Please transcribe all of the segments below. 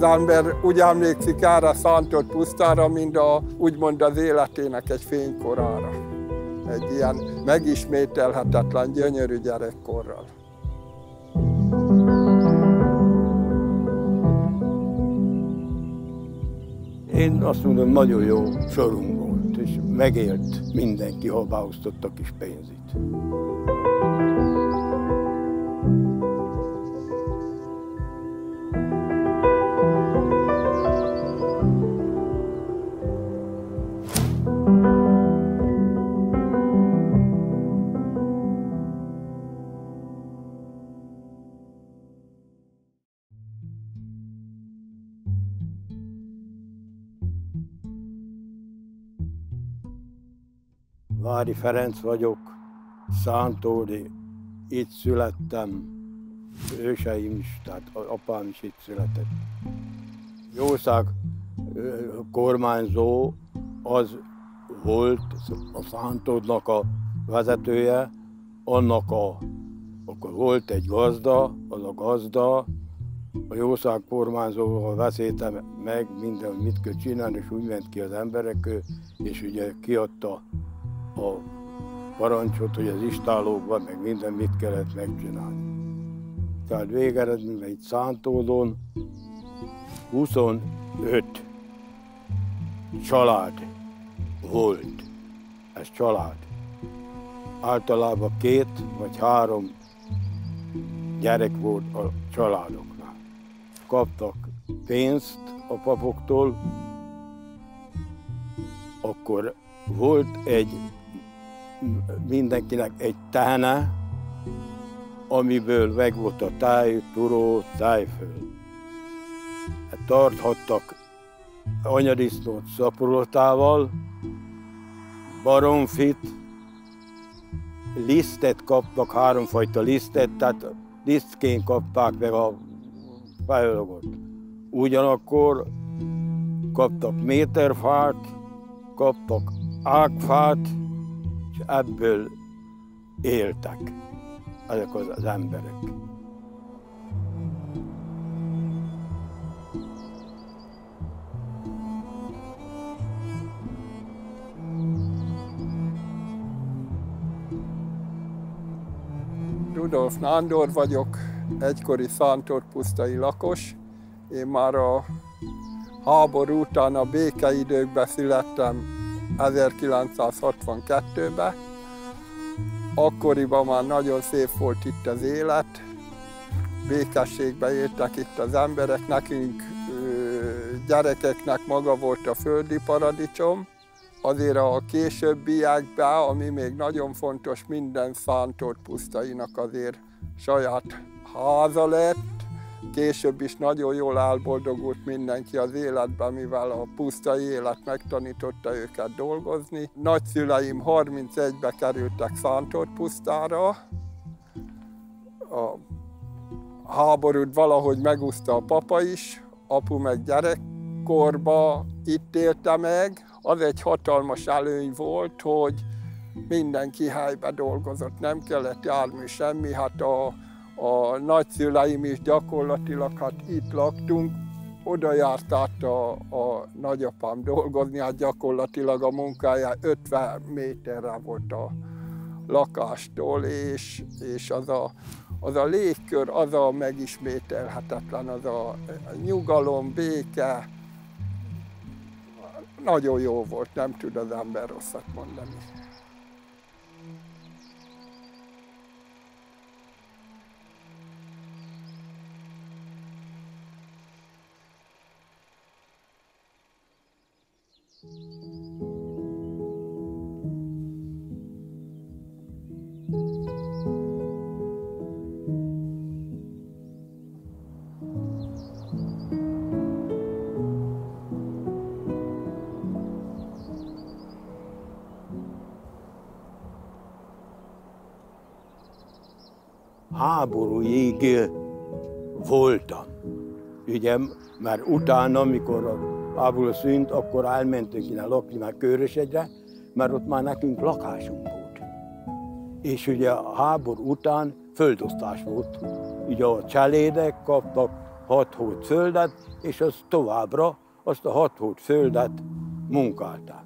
Az ember úgy emlékszik erre a szántott pusztára, mint úgymond az életének egy fénykorára. Egy ilyen megismételhetetlen, gyönyörű gyerekkorral. Én azt mondom, nagyon jó sorunk volt, és megélt mindenki, ha beosztott a kis pénzét. Vári Ferenc vagyok, szántódi, itt születtem, őseim is, tehát apám is itt született. Jószág kormányzó az volt a szántódnak a vezetője, akkor volt egy gazda, az a gazda, a jószág kormányzóval beszélte meg minden, mit kell csinálni, és úgy ment ki az emberek, és ugye kiadta a parancsot, hogy az istálókban, meg minden mit kellett megcsinálni. Tehát végeredményben itt Szántódon 25 család volt. Ez család. Általában 2 vagy 3 gyerek volt a családoknál. Kaptak pénzt a papoktól, akkor volt mindenkinek egy tehene, amiből meg volt a táj, turó, tájföld. Tarthattak anyadisznót szaporodtával, baromfit, lisztet kaptak, 3 fajta lisztet, tehát lisztként kapták meg a fejlogot. Ugyanakkor kaptak méterfát, kaptak ágfát, és ebből éltek ezek az emberek. Rudolf Nándor vagyok, egykori szántódpusztai lakos. Én már a háború után a békeidőkben születtem 1962-ben. Akkoriban már nagyon szép volt itt az élet, békességben éltek itt az emberek, nekünk gyerekeknek maga volt a földi paradicsom. Azért a későbbiekben, ami még nagyon fontos, minden szántódpusztainak azért saját háza lett. Később is nagyon jól elboldogult mindenki az életben, mivel a pusztai élet megtanította őket dolgozni. Nagyszüleim 31-ben kerültek Szántódpusztára. A háborút valahogy megúszta a papa is, apu meg gyerekkorba itt élte meg. Az egy hatalmas előny volt, hogy mindenki helyben dolgozott, nem kellett járni semmi, hát a nagyszüleim is gyakorlatilag, hát itt laktunk, oda járt át a nagyapám dolgozni, hát gyakorlatilag a munkája 50 méterre volt a lakástól, és az a légkör, az a megismételhetetlen, az a nyugalom, béke, nagyon jó volt, nem tud az ember rosszat mondani. Háborúig voltam. Ugye, mert utána, amikor a háború szűnt, akkor elmentünk innen lakni már Körösegyre, mert ott már nekünk lakásunk volt. És ugye a háború után földosztás volt. Ugye a cselédek kaptak 6 hót földet, és az továbbra azt a 6 hót földet munkálták.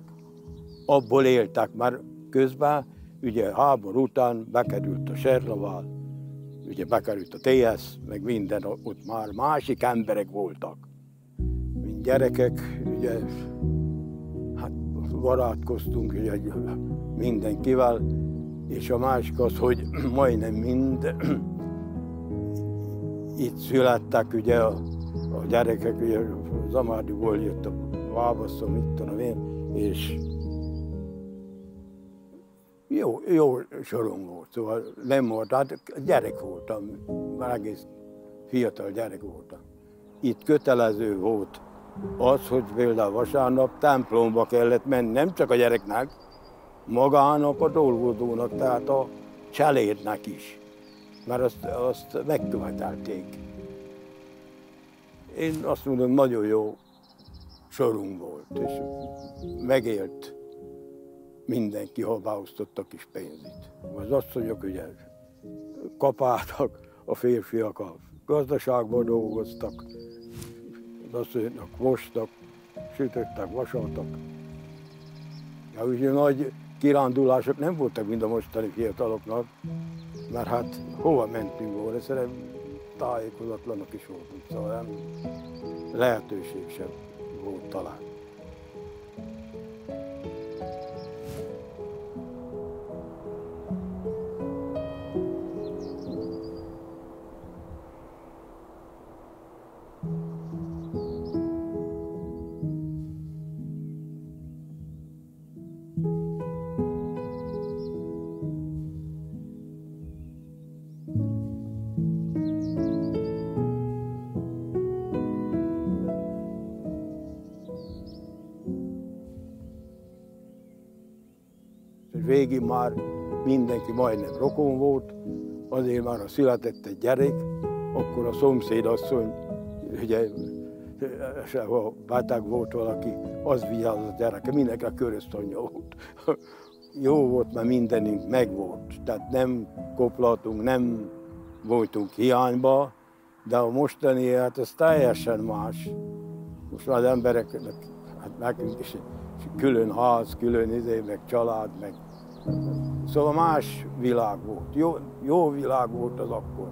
Abból éltek, már közben, ugye háború után bekerült a Serlavál, ugye bekerült a TS, meg minden, ott már másik emberek voltak. Mint gyerekek, ugye, hát barátkoztunk ugye, mindenkivel, és a másik az, hogy majdnem mind itt születtek, ugye a gyerekek, ugye Zamádiból jött a Vábasszom, mit tudom én, és jó sorom volt, szóval nem volt, hát gyerek voltam, már egész fiatal gyerek voltam. Itt kötelező volt az, hogy például vasárnap templomba kellett menni, nem csak a gyereknek, magának a dolgozónak, tehát a cselédnek is, mert azt megkövetelték. Én azt mondom, nagyon jó sorunk volt, és megélt mindenki, ha beosztott a kis pénzét. Az asszonyok ugye kapáltak, a férfiak a gazdaságban dolgoztak, az asszonyoknak mostak, sütöttek, vasaltak. Ja, ugye nagy kirándulások nem voltak, mint a mostani fiataloknak, mert hát hova mentünk volna, szerintem tájékozatlanok is voltunk, szóval nem lehetőség sem volt talán. Végig már mindenki majdnem rokon volt, azért már ha született egy gyerek, akkor a szomszédasszony, ugye, ha beteg volt valaki, az vigyázott a gyereke, mindenki a köröztanyja volt. Jó volt, mert mindenünk megvolt, tehát nem koplatunk, nem voltunk hiányba, de a mostani élet az teljesen más. Most már az embereknek, hát nekünk is külön ház, külön meg család, meg szóval más világ volt, jó világ volt az akkor.